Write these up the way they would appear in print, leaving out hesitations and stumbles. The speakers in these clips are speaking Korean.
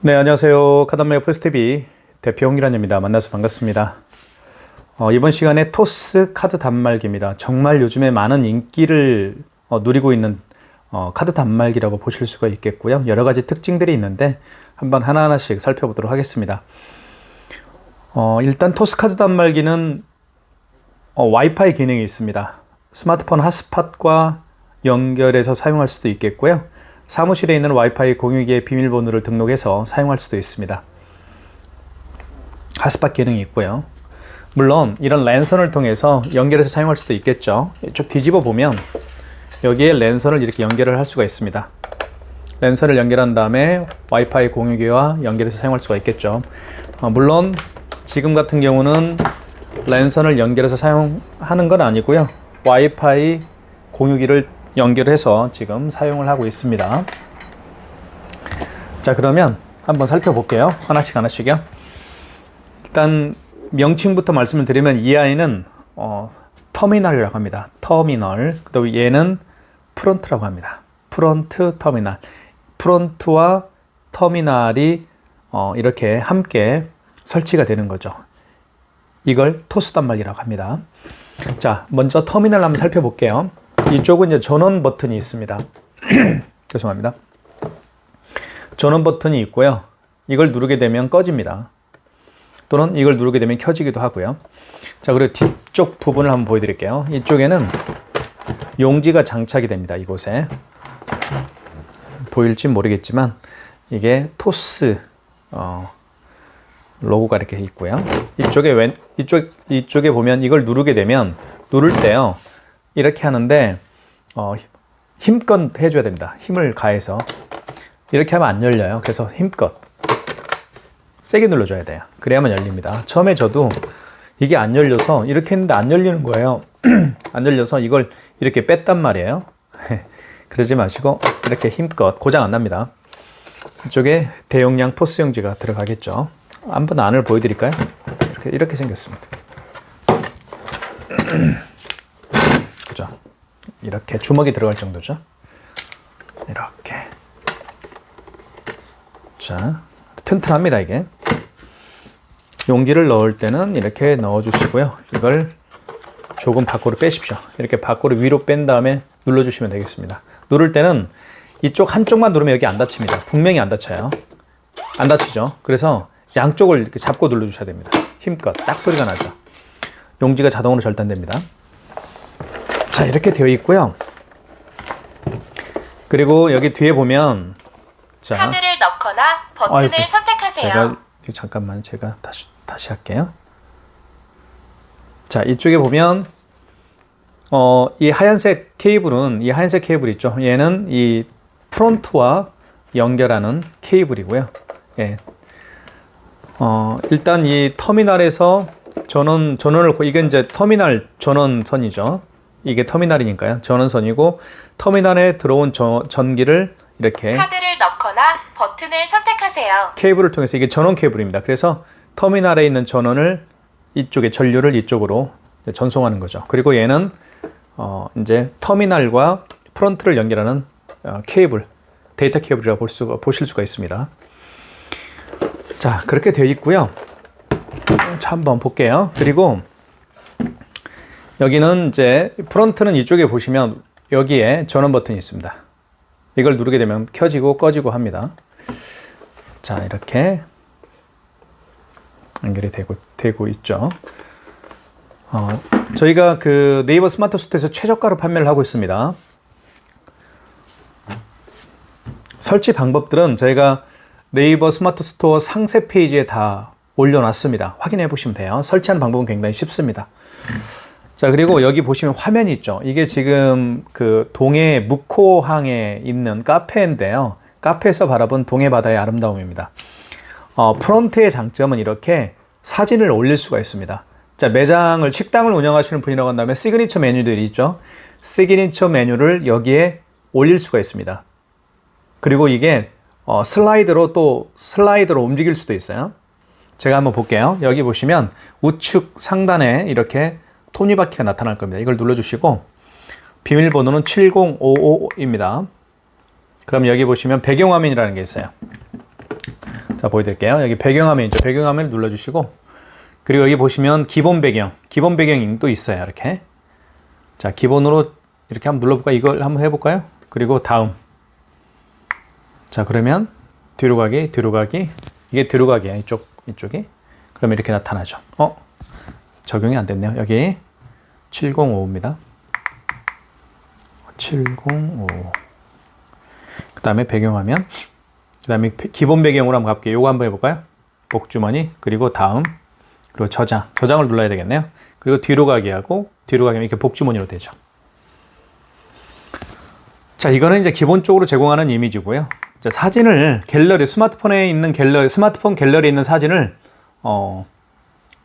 네, 안녕하세요. 카단메어 퍼스TV 대표 홍기란입니다. 만나서 반갑습니다. 이번 시간에 토스 카드 단말기입니다. 정말 요즘에 많은 인기를 누리고 있는 카드 단말기라고 보실 수가 있겠고요. 여러 가지 특징들이 있는데 한번 하나하나씩 살펴보도록 하겠습니다. 일단 토스 카드 단말기는 와이파이 기능이 있습니다. 스마트폰 핫스팟과 연결해서 사용할 수도 있겠고요. 사무실에 있는 와이파이 공유기의 비밀번호를 등록해서 사용할 수도 있습니다. 핫스팟 기능이 있고요. 물론 이런 랜선을 통해서 연결해서 사용할 수도 있겠죠. 이쪽 뒤집어 보면 여기에 랜선을 이렇게 연결을 할 수가 있습니다. 랜선을 연결한 다음에 와이파이 공유기와 연결해서 사용할 수가 있겠죠. 물론 지금 같은 경우는 랜선을 연결해서 사용하는 건 아니고요. 와이파이 공유기를 연결해서 지금 사용을 하고 있습니다. 자, 그러면 한번 살펴볼게요. 하나씩요. 일단 명칭부터 말씀을 드리면 이 아이는 터미널이라고 합니다. 터미널. 그다음에 얘는 프론트라고 합니다. 프론트 터미널. 프론트와 터미널이 이렇게 함께 설치가 되는 거죠. 이걸 토스 단말기라고 합니다. 자, 먼저 터미널 한번 살펴볼게요. 이쪽은 이제 전원 버튼이 있습니다. 죄송합니다. 전원 버튼이 있고요. 이걸 누르게 되면 꺼집니다. 또는 이걸 누르게 되면 켜지기도 하고요. 자, 그리고 뒤쪽 부분을 한번 보여드릴게요. 이쪽에는 용지가 장착이 됩니다. 이곳에 보일지 모르겠지만 이게 토스 로고가 이렇게 있고요. 이쪽에 보면 이걸 누르게 되면 누를 때요. 이렇게 하는데 힘껏 해줘야 됩니다. 힘을 가해서 이렇게 하면 안 열려요. 그래서 힘껏 세게 눌러줘야 돼요. 그래야만 열립니다. 처음에 저도 이게 안 열려서 이렇게 했는데 안 열리는 거예요. 안 열려서 이걸 이렇게 뺐단 말이에요. 그러지 마시고 이렇게 힘껏 고장 안 납니다. 이쪽에 대용량 포스 용지가 들어가겠죠. 한번 안을 보여드릴까요? 이렇게 생겼습니다. 그죠? 이렇게 주먹이 들어갈 정도죠. 이렇게. 자, 튼튼합니다, 이게. 용기를 넣을 때는 이렇게 넣어주시고요. 이걸 조금 밖으로 빼십시오. 이렇게 밖으로 위로 뺀 다음에 눌러주시면 되겠습니다. 누를 때는 이쪽 한쪽만 누르면 여기 안 닫힙니다. 분명히 안 닫혀요. 안 닫히죠. 그래서 양쪽을 이렇게 잡고 눌러주셔야 됩니다. 힘껏. 딱 소리가 나죠. 용지가 자동으로 절단됩니다. 자, 이렇게 되어 있고요. 그리고 여기 뒤에 보면 자, 카드를 넣거나 버튼을 선택하세요. 제가 다시 할게요. 자, 이쪽에 보면 이 하얀색 케이블 있죠. 얘는 이 프론트와 연결하는 케이블이고요. 예. 일단 이 터미널에서 전원을 이게 이제 터미널 전원선이죠. 이게 터미널이니까요. 전원선이고 터미널에 들어온 전기를 이렇게 카드를 넣거나 버튼을 선택하세요. 케이블을 통해서 이게 전원 케이블입니다. 그래서 터미널에 있는 전원을 이쪽에 전류를 이쪽으로 전송하는 거죠. 그리고 얘는 이제 터미널과 프론트를 연결하는 케이블, 데이터 케이블이라고 보실 수가 있습니다. 자, 그렇게 되어 있고요. 자, 한번 볼게요. 그리고 여기는 이제 프론트는 이쪽에 보시면 여기에 전원 버튼이 있습니다. 이걸 누르게 되면 켜지고 꺼지고 합니다. 자, 이렇게 연결이 되고 있죠. 저희가 그 네이버 스마트 스토어에서 최저가로 판매를 하고 있습니다. 설치 방법들은 저희가 네이버 스마트 스토어 상세 페이지에 다 올려놨습니다. 확인해 보시면 돼요. 설치하는 방법은 굉장히 쉽습니다. 자, 그리고 여기 보시면 화면이 있죠. 이게 지금 그 동해 묵호항에 있는 카페인데요. 카페에서 바라본 동해 바다의 아름다움입니다. 프론트의 장점은 이렇게 사진을 올릴 수가 있습니다. 자, 식당을 운영하시는 분이라고 한다면 시그니처 메뉴들이 있죠. 시그니처 메뉴를 여기에 올릴 수가 있습니다. 그리고 이게 슬라이드로 움직일 수도 있어요. 제가 한번 볼게요. 여기 보시면 우측 상단에 이렇게 톱니바퀴가 나타날 겁니다. 이걸 눌러주시고 비밀번호는 7055입니다. 그럼 여기 보시면 배경화면이라는 게 있어요. 자, 보여드릴게요. 여기 배경화면 있죠. 배경화면을 눌러주시고, 그리고 여기 보시면 기본 배경이 또 있어요. 이렇게. 자, 기본으로 이렇게 한번 눌러볼까요? 이걸 한번 해볼까요? 그리고 다음. 자, 그러면 뒤로 가기. 이게 뒤로 가기야. 이쪽이. 그러면 이렇게 나타나죠. 적용이 안 됐네요. 여기 705입니다. 705. 그 다음에 배경화면. 그 다음에 기본 배경으로 한번 가볼게요. 요거 한번 해볼까요? 복주머니, 그리고 다음, 그리고 저장을 눌러야 되겠네요. 그리고 뒤로 가기 하고, 뒤로 가기 하면 이렇게 복주머니로 되죠. 자, 이거는 이제 기본적으로 제공하는 이미지고요. 자, 사진을 스마트폰 갤러리에 있는 사진을,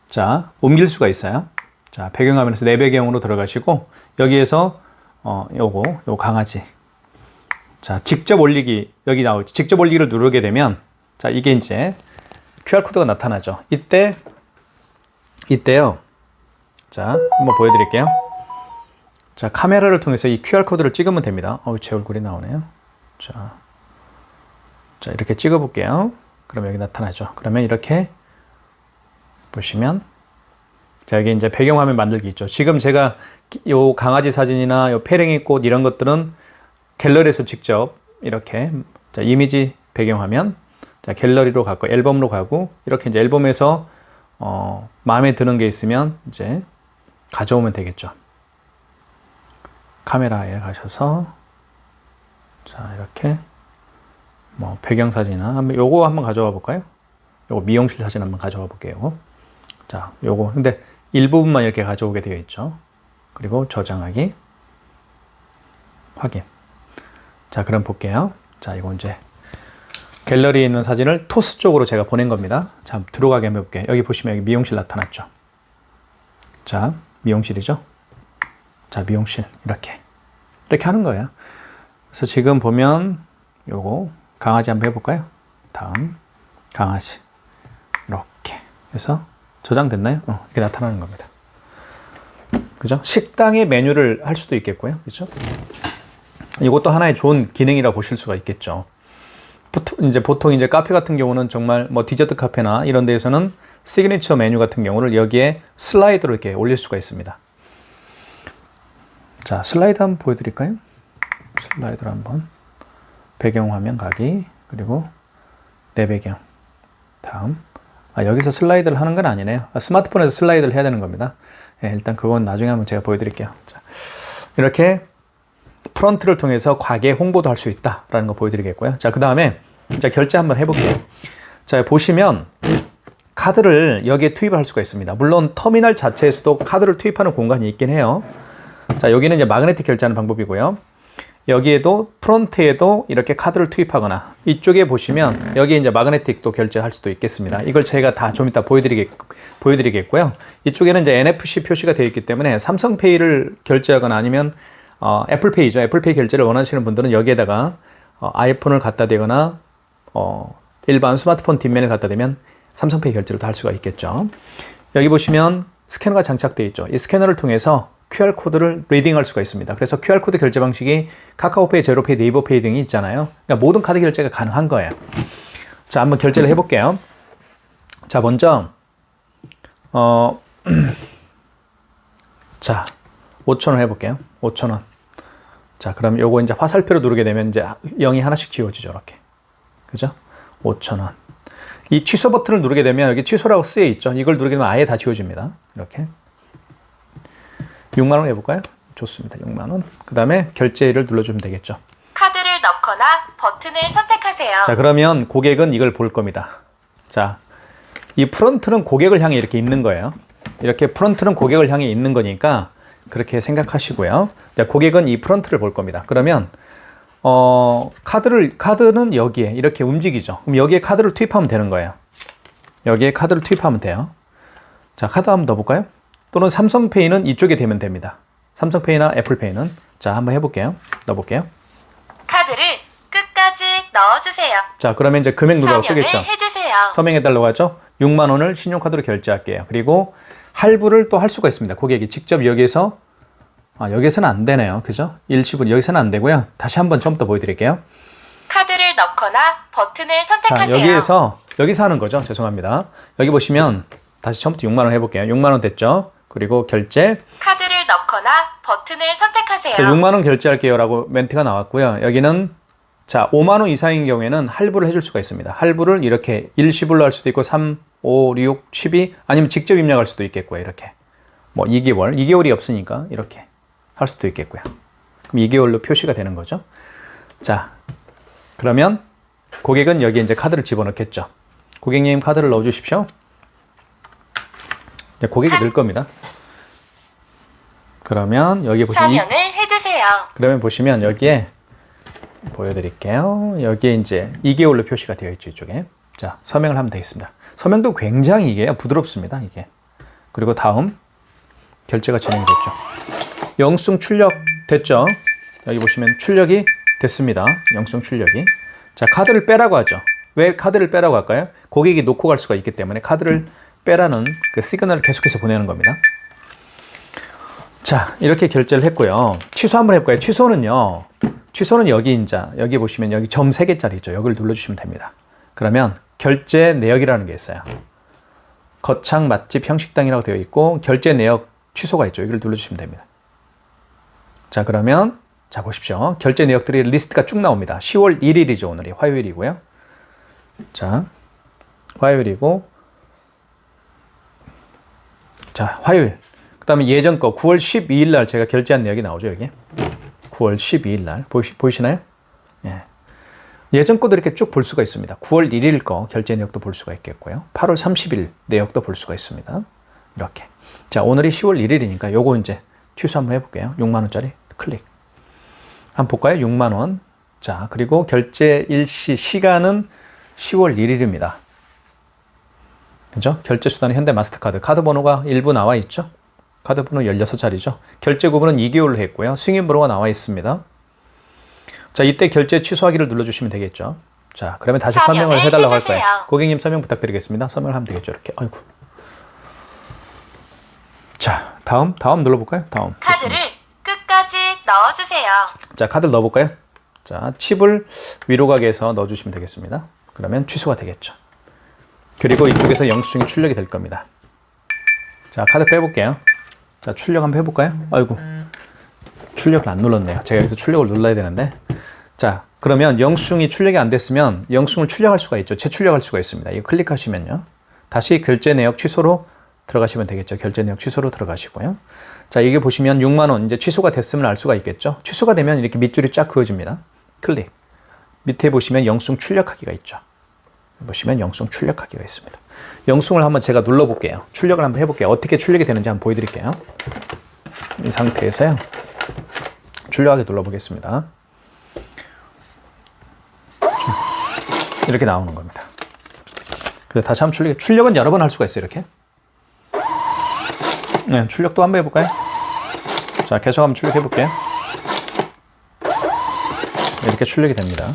자, 옮길 수가 있어요. 자, 배경화면에서 내 배경으로 들어가시고, 여기에서, 요 강아지. 자, 직접 올리기, 여기 나오죠. 직접 올리기를 누르게 되면, 자, 이게 이제 QR코드가 나타나죠. 이때요. 자, 한번 보여드릴게요. 자, 카메라를 통해서 이 QR코드를 찍으면 됩니다. 제 얼굴이 나오네요. 자, 이렇게 찍어볼게요. 그러면 여기 나타나죠. 그러면 이렇게 보시면, 자, 여기 이제 배경화면 만들기 있죠. 지금 제가 요 강아지 사진이나 요 페랭이 꽃 이런 것들은 갤러리에서 직접 이렇게, 자, 이미지 배경화면, 자, 갤러리로 가고 앨범으로 가고, 이렇게 이제 앨범에서 마음에 드는 게 있으면 이제 가져오면 되겠죠. 카메라에 가셔서, 자, 이렇게 뭐 배경사진이나 요거 한번 가져와 볼까요? 요거 미용실 사진 한번 가져와 볼게요. 자, 요거 근데 일부분만 이렇게 가져오게 되어 있죠. 그리고 저장하기, 확인. 자, 그럼 볼게요. 자, 이거 이제 갤러리에 있는 사진을 토스 쪽으로 제가 보낸 겁니다. 자, 들어가게 한번 해볼게요. 여기 보시면 여기 미용실 나타났죠. 자, 미용실이죠. 자, 미용실 이렇게 하는 거예요. 그래서 지금 보면 요거 강아지 한번 해볼까요? 다음 강아지 이렇게 해서 저장됐나요? 이렇게 나타나는 겁니다. 그죠? 식당의 메뉴를 할 수도 있겠고요. 그죠? 이것도 하나의 좋은 기능이라 보실 수가 있겠죠. 보통 이제 카페 같은 경우는 정말 뭐 디저트 카페나 이런 데에서는 시그니처 메뉴 같은 경우를 여기에 슬라이드로 이렇게 올릴 수가 있습니다. 자, 슬라이드 한번 보여드릴까요? 슬라이드로 한번. 배경화면 가기, 그리고 내 배경. 다음. 여기서 슬라이드를 하는 건 아니네요. 스마트폰에서 슬라이드를 해야 되는 겁니다. 일단 그건 나중에 한번 제가 보여드릴게요. 자, 이렇게 프런트를 통해서 과계 홍보도 할 수 있다라는 거 보여드리겠고요. 자, 그 다음에 자, 결제 한번 해볼게요. 자, 보시면 카드를 여기에 투입할 수가 있습니다. 물론 터미널 자체에서도 카드를 투입하는 공간이 있긴 해요. 자, 여기는 이제 마그네틱 결제하는 방법이고요. 여기에도 프론트에도 이렇게 카드를 투입하거나, 이쪽에 보시면 여기 이제 마그네틱도 결제할 수도 있겠습니다. 이걸 제가 다 좀 이따 보여드리겠고요. 이쪽에는 이제 NFC 표시가 되어 있기 때문에 삼성페이를 결제하거나 아니면 애플페이죠. 애플페이 결제를 원하시는 분들은 여기에다가 아이폰을 갖다 대거나 일반 스마트폰 뒷면을 갖다 대면 삼성페이 결제를 다 할 수가 있겠죠. 여기 보시면 스캐너가 장착되어 있죠. 이 스캐너를 통해서 QR코드를 리딩할 수가 있습니다. 그래서 QR코드 결제 방식이 카카오페이, 제로페이, 네이버페이 등이 있잖아요. 그러니까 모든 카드 결제가 가능한 거예요. 자, 한번 결제를 해볼게요. 자, 먼저 자, 5,000원 해볼게요. 5,000원. 자, 그럼 요거 이제 화살표로 누르게 되면 이제 0이 하나씩 지워지죠. 이렇게. 그죠? 5,000원. 이 취소 버튼을 누르게 되면 여기 취소라고 쓰여 있죠. 이걸 누르게 되면 아예 다 지워집니다. 이렇게. 6만 원 해볼까요? 좋습니다. 6만 원. 그 다음에 결제를 눌러주면 되겠죠. 카드를 넣거나 버튼을 선택하세요. 자, 그러면 고객은 이걸 볼 겁니다. 자, 이 프런트는 고객을 향해 이렇게 있는 거예요. 이렇게 프런트는 고객을 향해 있는 거니까 그렇게 생각하시고요. 자, 고객은 이 프런트를 볼 겁니다. 그러면 카드는 여기에 이렇게 움직이죠. 그럼 여기에 카드를 투입하면 되는 거예요. 여기에 카드를 투입하면 돼요. 자, 카드 한번 더 볼까요? 또는 삼성페이는 이쪽에 되면 됩니다. 삼성페이나 애플페이는. 자, 한번 해볼게요. 넣어볼게요. 카드를 끝까지 넣어주세요. 자, 그러면 이제 금액 누르라고 뜨겠죠. 서명을 해주세요. 서명해달라고 하죠. 6만 원을 신용카드로 결제할게요. 그리고 할부를 또 할 수가 있습니다. 고객이 직접 여기에서 여기서는 안 되네요. 그죠? 일시불 여기서는 안 되고요. 다시 한번 처음부터 보여드릴게요. 카드를 넣거나 버튼을 자, 선택하세요. 여기에서 여기서 하는 거죠. 죄송합니다. 여기 보시면 다시 처음부터 6만 원 해볼게요. 6만 원 됐죠? 그리고 결제. 카드를 넣거나 버튼을 선택하세요. 자, 6만 원 결제할게요 라고 멘트가 나왔고요. 여기는 자 5만 원 이상인 경우에는 할부를 해줄 수가 있습니다. 할부를 이렇게 일시불로 할 수도 있고 3, 5, 6, 12 아니면 직접 입력할 수도 있겠고요. 이렇게 뭐 2개월이 없으니까 이렇게 할 수도 있겠고요. 그럼 2개월로 표시가 되는 거죠. 자, 그러면 고객은 여기에 이제 카드를 집어넣겠죠. 고객님 카드를 넣어주십시오. 이제 고객이 넣을 겁니다. 그러면 여기 보시면 서명을 해주세요. 그러면 보시면 여기에 보여드릴게요. 여기에 이제 2개월로 표시가 되어 있죠. 이쪽에. 자, 서명을 하면 되겠습니다. 서명도 굉장히 이게 부드럽습니다. 이게. 그리고 다음 결제가 진행이 됐죠. 영수증 출력 됐죠. 여기 보시면 출력이 됐습니다. 영수증 출력이. 자, 카드를 빼라고 하죠. 왜 카드를 빼라고 할까요? 고객이 놓고 갈 수가 있기 때문에 카드를 빼라는 그 시그널을 계속해서 보내는 겁니다. 자, 이렇게 결제를 했고요. 취소 한번 해볼까요? 취소는 여기 이제 여기 보시면 여기 점 3개짜리 있죠. 여기를 눌러주시면 됩니다. 그러면 결제 내역이라는 게 있어요. 거창 맛집 형식당이라고 되어 있고 결제 내역 취소가 있죠. 여기를 눌러주시면 됩니다. 자, 그러면 자 보십시오. 결제 내역들이 리스트가 쭉 나옵니다. 10월 1일이죠. 오늘이 화요일이고요. 자, 화요일이고 자, 화요일. 그 다음에 예전 거 9월 12일 날 제가 결제한 내역이 나오죠. 여기 9월 12일 날 보이시나요? 예. 예전 거도 이렇게 쭉 볼 수가 있습니다. 9월 1일 거 결제 내역도 볼 수가 있겠고요. 8월 30일 내역도 볼 수가 있습니다. 이렇게. 자, 오늘이 10월 1일이니까 요거 이제 취소 한번 해볼게요. 6만 원짜리 클릭. 한번 볼까요? 6만 원. 자, 그리고 결제 일시 시간은 10월 1일입니다. 그죠? 결제 수단은 현대 마스터카드. 카드 번호가 일부 나와 있죠? 카드 번호 16자리죠. 결제 구분은 2개월로 했고요. 승인 번호가 나와 있습니다. 자, 이때 결제 취소하기를 눌러주시면 되겠죠. 자, 그러면 다시 설명을 해달라고 할 거예요. 고객님 설명 부탁드리겠습니다. 설명을 하면 되겠죠. 이렇게. 아이고. 자, 다음 눌러볼까요? 다음. 카드를 좋습니다. 끝까지 넣어주세요. 자, 카드를 넣어볼까요? 자, 칩을 위로 가게 해서 넣어주시면 되겠습니다. 그러면 취소가 되겠죠. 그리고 이쪽에서 영수증이 출력이 될 겁니다. 자, 카드 빼볼게요. 자, 출력 한번 해볼까요? 아이고, 출력을 안 눌렀네요. 제가 여기서 출력을 눌러야 되는데. 자, 그러면 영수증이 출력이 안 됐으면 영수증을 출력할 수가 있죠. 재출력할 수가 있습니다. 이거 클릭하시면요. 다시 결제 내역 취소로 들어가시면 되겠죠. 결제 내역 취소로 들어가시고요. 자, 이게 보시면 6만 원 이제 취소가 됐으면 알 수가 있겠죠. 취소가 되면 이렇게 밑줄이 쫙 그어집니다. 클릭. 밑에 보시면 영수증 출력하기가 있죠. 보시면 영수증 출력하기가 있습니다. 영수증을 한번 제가 눌러볼게요. 출력을 한번 해볼게요. 어떻게 출력이 되는지 한번 보여드릴게요. 이 상태에서요. 출력하기 눌러보겠습니다. 이렇게 나오는 겁니다. 그래서 다시 한번 출력은 여러 번 할 수가 있어요. 이렇게. 네, 출력도 한번 해볼까요? 자, 계속 한번 출력해볼게요. 이렇게 출력이 됩니다.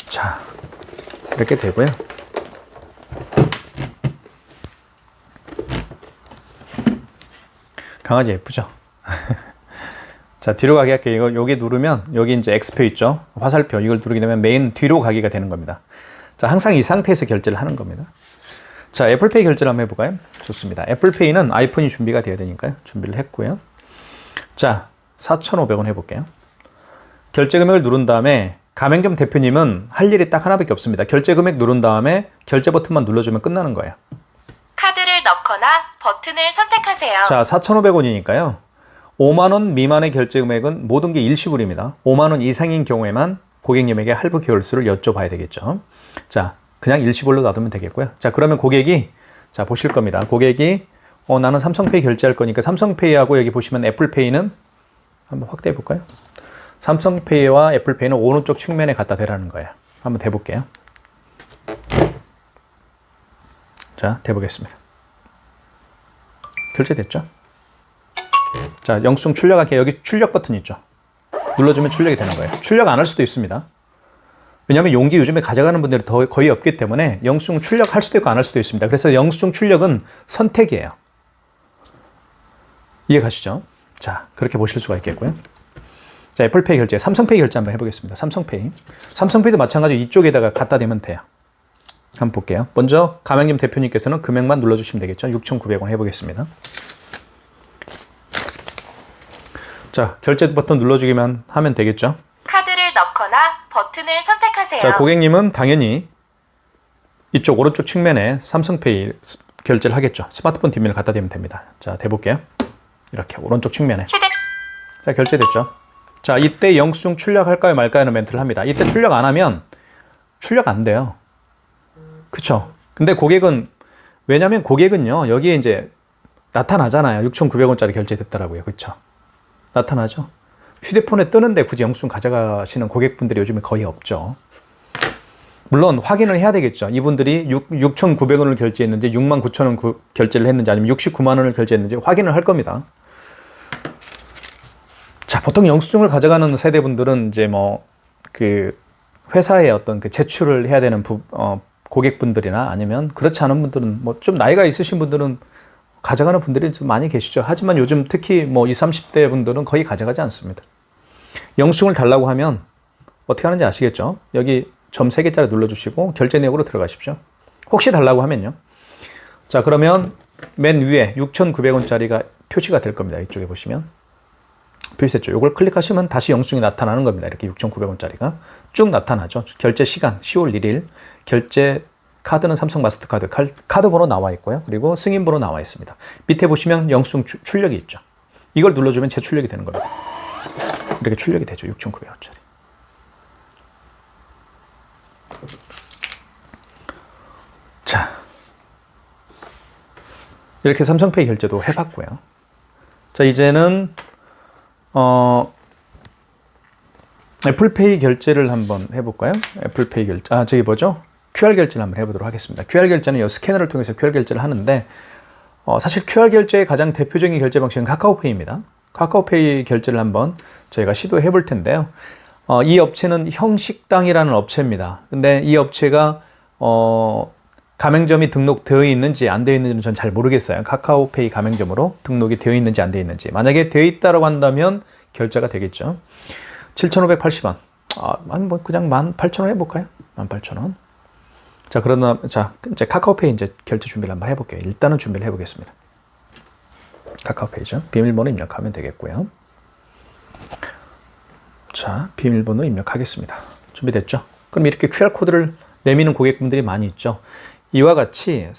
자, 이렇게 되고요. 강아지 예쁘죠? 자, 뒤로 가게 할게요. 여기 누르면 여기 이제 X표 있죠? 화살표 이걸 누르게 되면 메인 뒤로 가기가 되는 겁니다. 자, 항상 이 상태에서 결제를 하는 겁니다. 자, 애플페이 결제를 한번 해볼까요? 좋습니다. 애플페이는 아이폰이 준비가 되어야 되니까요. 준비를 했고요. 자, 4,500원 해볼게요. 결제 금액을 누른 다음에 가맹점 대표님은 할 일이 딱 하나밖에 없습니다. 결제 금액 누른 다음에 결제 버튼만 눌러주면 끝나는 거예요. 카드를 넣거나 버튼을 선택하세요. 자, 4,500원이니까요. 5만 원 미만의 결제 금액은 모든 게 일시불입니다. 5만 원 이상인 경우에만 고객님에게 할부 개월수를 여쭤봐야 되겠죠. 자, 그냥 일시불로 놔두면 되겠고요. 자, 그러면 고객이 자 보실 겁니다. 고객이 나는 삼성페이 결제할 거니까 삼성페이하고 여기 보시면 애플페이는 한번 확대해 볼까요? 삼성페이와 애플페이는 오른쪽 측면에 갖다 대라는 거예요. 한번 대볼게요. 자, 대보겠습니다. 결제됐죠? 자, 영수증 출력하기 여기 출력 버튼 있죠? 눌러주면 출력이 되는 거예요. 출력 안 할 수도 있습니다. 왜냐하면 용기 요즘에 가져가는 분들이 거의 없기 때문에 영수증 출력할 수도 있고 안 할 수도 있습니다. 그래서 영수증 출력은 선택이에요. 이해 가시죠? 자, 그렇게 보실 수가 있겠고요. 자, 애플페이 결제, 삼성페이 결제 한번 해보겠습니다. 삼성페이. 삼성페이도 마찬가지로 이쪽에다가 갖다 대면 돼요. 한번 볼게요. 먼저 가맹점 대표님께서는 금액만 눌러주시면 되겠죠. 6,900원 해보겠습니다. 자, 결제 버튼 눌러주기만 하면 되겠죠. 카드를 넣거나 버튼을 선택하세요. 자, 고객님은 당연히 이쪽 오른쪽 측면에 삼성페이 결제를 하겠죠. 스마트폰 뒷면을 갖다 대면 됩니다. 자, 대볼게요. 이렇게 오른쪽 측면에. 자, 결제됐죠. 자, 이때 영수증 출력할까요 말까요 하는 멘트를 합니다. 이때 출력 안 하면 출력 안 돼요. 그쵸? 근데 고객은, 왜냐면 고객은요, 여기에 이제 나타나잖아요. 6,900원짜리 결제됐더라고요. 그쵸? 나타나죠? 휴대폰에 뜨는데 굳이 영수증 가져가시는 고객분들이 요즘에 거의 없죠. 물론 확인을 해야 되겠죠. 이분들이 6,900원을 결제했는지 69,000원 결제를 했는지 아니면 69만 원을 결제했는지 확인을 할 겁니다. 자, 보통 영수증을 가져가는 세대분들은 이제 뭐 그 회사에 어떤 그 제출을 해야 되는 고객분들이나 아니면 그렇지 않은 분들은 뭐 좀 나이가 있으신 분들은 가져가는 분들이 좀 많이 계시죠. 하지만 요즘 특히 뭐 20, 30대 분들은 거의 가져가지 않습니다. 영수증을 달라고 하면 어떻게 하는지 아시겠죠? 여기 점 3개짜리 눌러주시고 결제 내역으로 들어가십시오. 혹시 달라고 하면요. 자, 그러면 맨 위에 6,900원짜리가 표시가 될 겁니다. 이쪽에 보시면. 표시됐죠. 이걸 클릭하시면 다시 영수증이 나타나는 겁니다. 이렇게 6,900원짜리가 쭉 나타나죠. 결제 시간 10월 1일, 결제 카드는 삼성 마스터카드, 카드 번호 나와 있고요. 그리고 승인 번호 나와 있습니다. 밑에 보시면 영수증 출력이 있죠. 이걸 눌러주면 재출력이 되는 겁니다. 이렇게 출력이 되죠. 6,900원짜리. 자, 이렇게 삼성페이 결제도 해봤고요. 자, 이제는 애플페이 결제를 한번 해볼까요? 애플페이 결제, 저기 뭐죠? QR 결제를 한번 해보도록 하겠습니다. QR 결제는 이 스캐너를 통해서 QR 결제를 하는데, 사실 QR 결제의 가장 대표적인 결제 방식은 카카오페이입니다. 카카오페이 결제를 한번 저희가 시도해 볼 텐데요. 이 업체는 형식당이라는 업체입니다. 근데 이 업체가, 가맹점이 등록되어 있는지 안 되어 있는지는 전 잘 모르겠어요. 카카오페이 가맹점으로 등록이 되어 있는지 안 되어 있는지. 만약에 되어 있다고 한다면 결제가 되겠죠. 7,580원. 뭐 그냥 18,000원 해볼까요? 18,000원. 자, 그러나, 자, 이제 카카오페이 이제 결제 준비를 한번 해볼게요. 일단은 준비를 해보겠습니다. 카카오페이죠. 비밀번호 입력하면 되겠고요. 자, 비밀번호 입력하겠습니다. 준비됐죠? 그럼 이렇게 QR코드를 내미는 고객분들이 많이 있죠. 이와 같이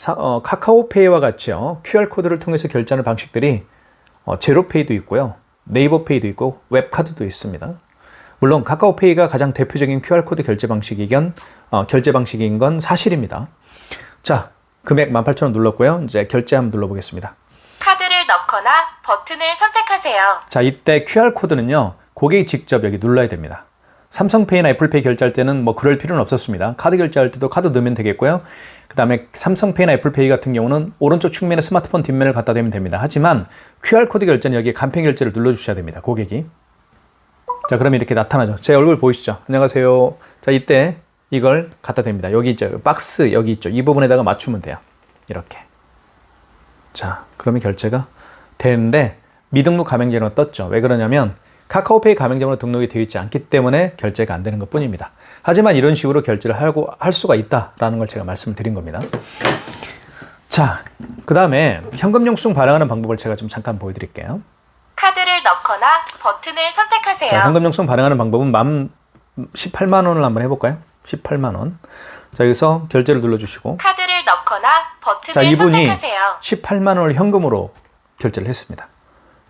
카카오페이와 같이요. QR코드를 통해서 결제하는 방식들이 제로페이도 있고요. 네이버페이도 있고 웹카드도 있습니다. 물론 카카오페이가 가장 대표적인 QR코드 결제 방식인 건 사실입니다. 자, 금액 18,000원 눌렀고요. 이제 결제 한번 눌러보겠습니다. 카드를 넣거나 버튼을 선택하세요. 자, 이때 QR코드는요. 고객이 직접 여기 눌러야 됩니다. 삼성페이나 애플페이 결제할 때는 뭐 그럴 필요는 없었습니다. 카드 결제할 때도 카드 넣으면 되겠고요. 그 다음에 삼성페이나 애플페이 같은 경우는 오른쪽 측면에 스마트폰 뒷면을 갖다 대면 됩니다. 하지만 QR코드 결제는 여기에 간편 결제를 눌러주셔야 됩니다. 고객이. 자, 그러면 이렇게 나타나죠. 제 얼굴 보이시죠? 안녕하세요. 자, 이때 이걸 갖다 댑니다. 여기 있죠. 박스 여기 있죠. 이 부분에다가 맞추면 돼요. 이렇게. 자, 그러면 결제가 되는데 미등록 가맹점으로 떴죠. 왜 그러냐면 카카오페이 가맹점으로 등록이 되어 있지 않기 때문에 결제가 안 되는 것 뿐입니다. 하지만 이런 식으로 결제를 할 수가 있다라는 걸 제가 말씀을 드린 겁니다. 자, 그 다음에 현금 영수증 발행하는 방법을 제가 좀 잠깐 보여드릴게요. 카드를 넣거나 버튼을 선택하세요. 자, 현금 영수증 발행하는 방법은 18만 원을 한번 해볼까요? 18만 원. 자, 여기서 결제를 눌러주시고. 카드를 넣거나 버튼을 자, 이분이 선택하세요. 18만 원을 현금으로 결제를 했습니다.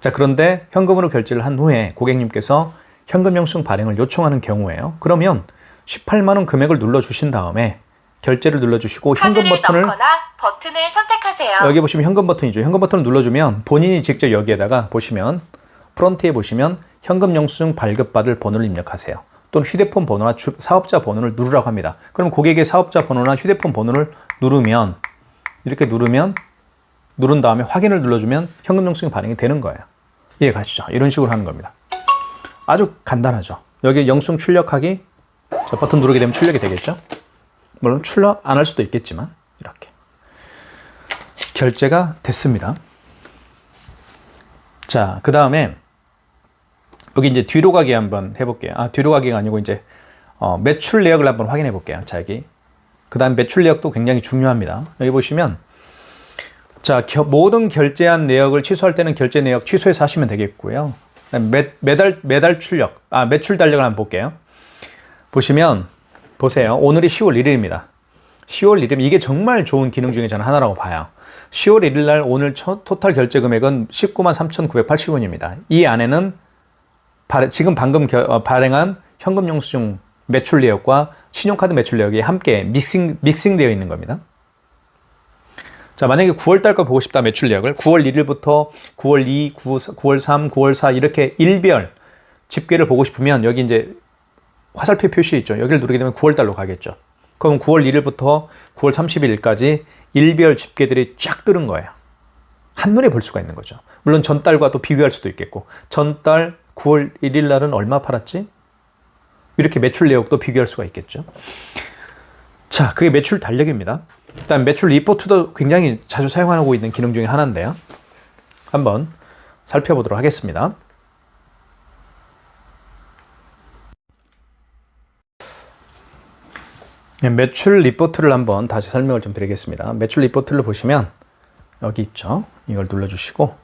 자, 그런데 현금으로 결제를 한 후에 고객님께서 현금 영수증 발행을 요청하는 경우에요. 그러면 18만 원 금액을 눌러주신 다음에 결제를 눌러주시고 현금 버튼을 넣거나 버튼을 선택하세요. 여기 보시면 현금 버튼이죠. 현금 버튼을 눌러주면 본인이 직접 여기에다가 보시면 프론트에 보시면 현금 영수증 발급받을 번호를 입력하세요. 또는 휴대폰 번호나 사업자 번호를 누르라고 합니다. 그럼 고객의 사업자 번호나 휴대폰 번호를 누르면 이렇게 누른 다음에 확인을 눌러주면 현금 영수증 발행이 되는 거예요. 이해 가시죠? 이런 식으로 하는 겁니다. 아주 간단하죠. 여기 영수증 출력하기, 저 버튼 누르게 되면 출력이 되겠죠? 물론 출력 안 할 수도 있겠지만 이렇게 결제가 됐습니다. 자, 그 다음에 여기 이제 뒤로 가기 한번 해볼게요. 뒤로 가기가 아니고 이제 매출 내역을 한번 확인해 볼게요. 자, 여기. 그 다음 매출 내역도 굉장히 중요합니다. 여기 보시면 자, 모든 결제한 내역을 취소할 때는 결제 내역 취소해서 하시면 되겠고요. 매달 출력, 매출 달력을 한번 볼게요. 보시면, 보세요. 오늘이 10월 1일입니다. 10월 1일, 이게 정말 좋은 기능 중에 저는 하나라고 봐요. 10월 1일 날 오늘 토탈 결제 금액은 19만 3,980원입니다. 이 안에는 지금 방금 발행한 현금 영수증 매출 내역과 신용카드 매출 내역이 함께 믹싱되어 있는 겁니다. 자, 만약에 9월달 거 보고 싶다, 매출 내역을. 9월 1일부터 9월 2, 9월 3, 9월 4 이렇게 일별 집계를 보고 싶으면 여기 이제 화살표 표시 있죠. 여기를 누르게 되면 9월달로 가겠죠. 그럼 9월 1일부터 9월 30일까지 일별 집계들이 쫙 뜨는 거예요. 한눈에 볼 수가 있는 거죠. 물론 전달과 또 비교할 수도 있겠고, 전달 9월 1일 날은 얼마 팔았지? 이렇게 매출 내역도 비교할 수가 있겠죠. 자, 그게 매출 달력입니다. 일단 매출 리포트도 굉장히 자주 사용하고 있는 기능 중에 하나인데요. 한번 살펴보도록 하겠습니다. 매출 리포트를 한번 다시 설명을 좀 드리겠습니다. 매출 리포트를 보시면 여기 있죠. 이걸 눌러주시고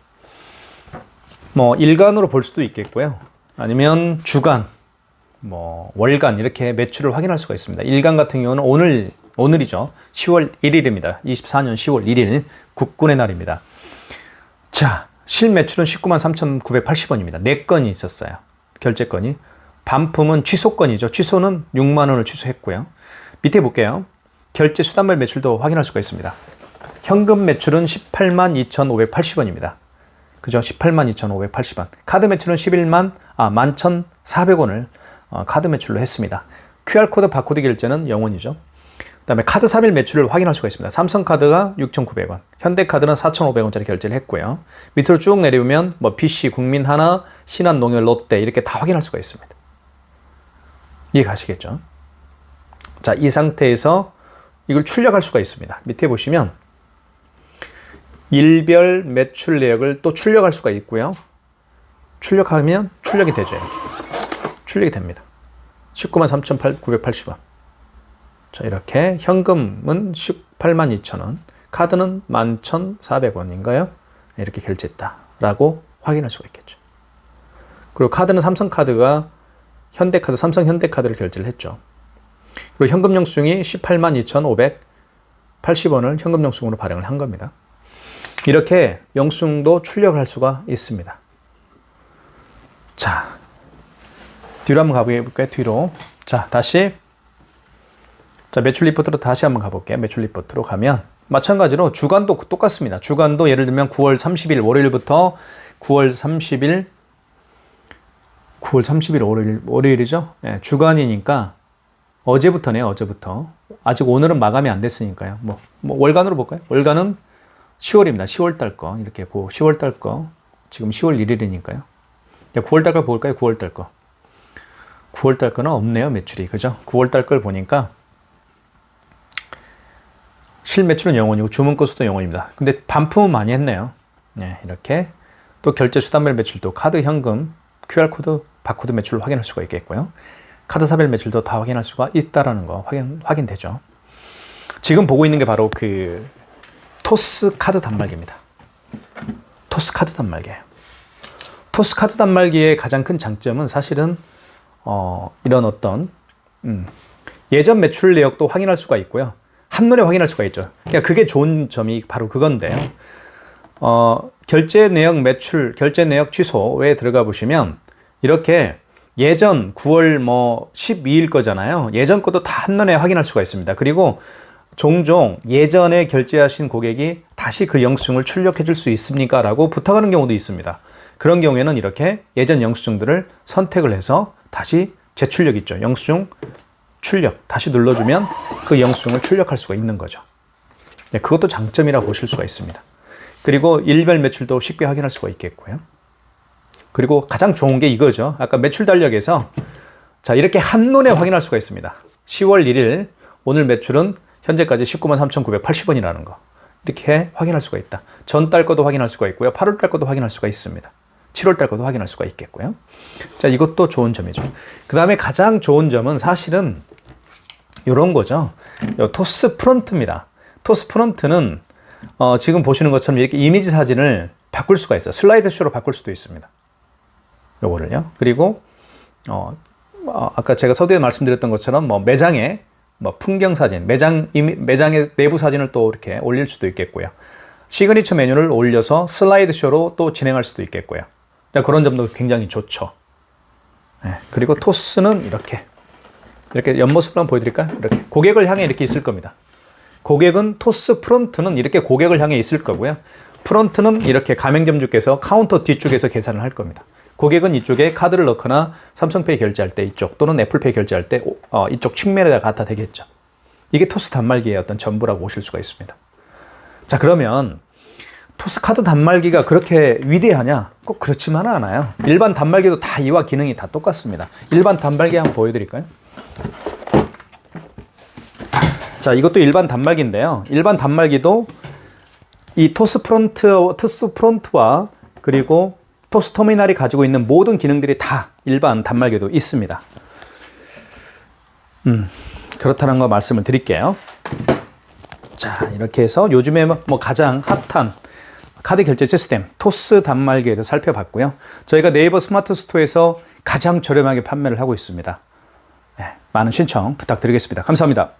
일간으로 볼 수도 있겠고요. 아니면 주간, 월간 이렇게 매출을 확인할 수가 있습니다. 일간 같은 경우는 오늘이죠. 10월 1일입니다. 24년 10월 1일 국군의 날입니다. 자, 실매출은 19만 3,980원입니다. 4건이 있었어요. 결제건이. 반품은 취소건이죠. 취소는 6만 원을 취소했고요. 밑에 볼게요. 결제 수단별 매출도 확인할 수가 있습니다. 현금 매출은 18만 2,580원입니다. 그죠? 18만 2,580원. 카드 매출은 11,400원을 카드 매출로 했습니다. QR코드, 바코드 결제는 0원이죠. 그 다음에 카드 3일 매출을 확인할 수가 있습니다. 삼성카드가 6,900원, 현대카드는 4,500원짜리 결제를 했고요. 밑으로 쭉 내려오면 BC, 국민하나, 신한농협, 롯데 이렇게 다 확인할 수가 있습니다. 이해 가시겠죠? 자, 이 상태에서 이걸 출력할 수가 있습니다. 밑에 보시면 일별 매출 내역을 또 출력할 수가 있고요. 출력하면 출력이 되죠. 이렇게. 출력이 됩니다. 19만 3,980원. 자, 이렇게 현금은 18만 2천원, 카드는 11,400원인가요? 이렇게 결제했다라고 확인할 수가 있겠죠. 그리고 카드는 삼성카드가 현대카드, 삼성 현대카드를 결제를 했죠. 그리고 현금 영수증이 18만 2,580원을 현금 영수증으로 발행을 한 겁니다. 이렇게 영수증도 출력할 수가 있습니다. 자, 뒤로 한번 가볼까요? 뒤로. 자, 다시. 자, 매출 리포트로 다시 한번 가볼게요. 매출 리포트로 가면 마찬가지로 주간도 똑같습니다. 주간도 예를 들면 9월 30일 월요일부터 9월 30일 월요일이죠. 네, 주간이니까 어제부터네요. 어제부터. 아직 오늘은 마감이 안 됐으니까요. 월간으로 볼까요? 월간은 10월입니다. 10월 달 거. 이렇게 10월 달 거. 지금 10월 1일이니까요. 9월 달 거 볼까요? 9월 달 거. 9월 달 거는 없네요. 매출이. 그죠? 9월 달 걸 보니까 실매출은 0원이고 주문 건수도 0원입니다. 근데 반품은 많이 했네요. 네, 이렇게 또 결제 수단별 매출도 카드, 현금, QR코드, 바코드 매출을 확인할 수가 있겠고요. 카드 사별 매출도 다 확인할 수가 있다라는 거 확인되죠. 지금 보고 있는 게 바로 그 토스 카드 단말기입니다. 토스 카드 단말기예요. 토스 카드 단말기의 가장 큰 장점은 사실은 이런 어떤 예전 매출 내역도 확인할 수가 있고요. 한눈에 확인할 수가 있죠. 그러니까 그게 좋은 점이 바로 그건데요. 결제 내역 매출, 결제 내역 취소에 들어가 보시면 이렇게 예전 9월 12일 거잖아요. 예전 것도 다 한눈에 확인할 수가 있습니다. 그리고 종종 예전에 결제하신 고객이 다시 그 영수증을 출력해 줄 수 있습니까? 라고 부탁하는 경우도 있습니다. 그런 경우에는 이렇게 예전 영수증들을 선택을 해서 다시 재출력 있죠. 영수증 출력 다시 눌러주면 그 영수증을 출력할 수가 있는 거죠. 네, 그것도 장점이라 보실 수가 있습니다. 그리고 일별 매출도 쉽게 확인할 수가 있겠고요. 그리고 가장 좋은 게 이거죠. 아까 매출 달력에서 자, 이렇게 한눈에 확인할 수가 있습니다. 10월 1일 오늘 매출은 현재까지 19만 3,980원이라는 거. 이렇게 확인할 수가 있다. 전달 거도 확인할 수가 있고요. 8월 달 거도 확인할 수가 있습니다. 7월 달 것도 확인할 수가 있겠고요. 자, 이것도 좋은 점이죠. 그 다음에 가장 좋은 점은 사실은 이런 거죠. 요 토스 프론트입니다. 토스 프론트는 지금 보시는 것처럼 이렇게 이미지 사진을 바꿀 수가 있어요. 슬라이드 쇼로 바꿀 수도 있습니다. 요거를요. 그리고 아까 제가 서두에 말씀드렸던 것처럼 뭐 매장에 뭐 풍경 사진, 매장의 내부 사진을 또 이렇게 올릴 수도 있겠고요. 시그니처 메뉴를 올려서 슬라이드 쇼로 또 진행할 수도 있겠고요. 그런 점도 굉장히 좋죠. 네, 그리고 토스는 이렇게 옆모습을 한번 보여드릴까요? 이렇게 고객을 향해 이렇게 있을 겁니다. 고객은 토스 프론트는 이렇게 고객을 향해 있을 거고요. 프론트는 이렇게 가맹점주께서 카운터 뒤쪽에서 계산을 할 겁니다. 고객은 이쪽에 카드를 넣거나 삼성페이 결제할 때 이쪽 또는 애플페이 결제할 때 이쪽 측면에다 갖다 대겠죠. 이게 토스 단말기의 어떤 전부라고 보실 수가 있습니다. 자, 그러면 토스 카드 단말기가 그렇게 위대하냐? 꼭 그렇지만은 않아요. 일반 단말기도 다 이와 기능이 다 똑같습니다. 일반 단말기 한번 보여드릴까요? 자, 이것도 일반 단말기인데요. 일반 단말기도 이 토스 프론트와 그리고 토스 터미널이 가지고 있는 모든 기능들이 다 일반 단말기도 있습니다. 그렇다는 거 말씀을 드릴게요. 자, 이렇게 해서 요즘에 뭐 가장 핫한 카드 결제 시스템 토스 단말기에 대해서 살펴봤고요. 저희가 네이버 스마트 스토어에서 가장 저렴하게 판매를 하고 있습니다. 네, 많은 신청 부탁드리겠습니다. 감사합니다.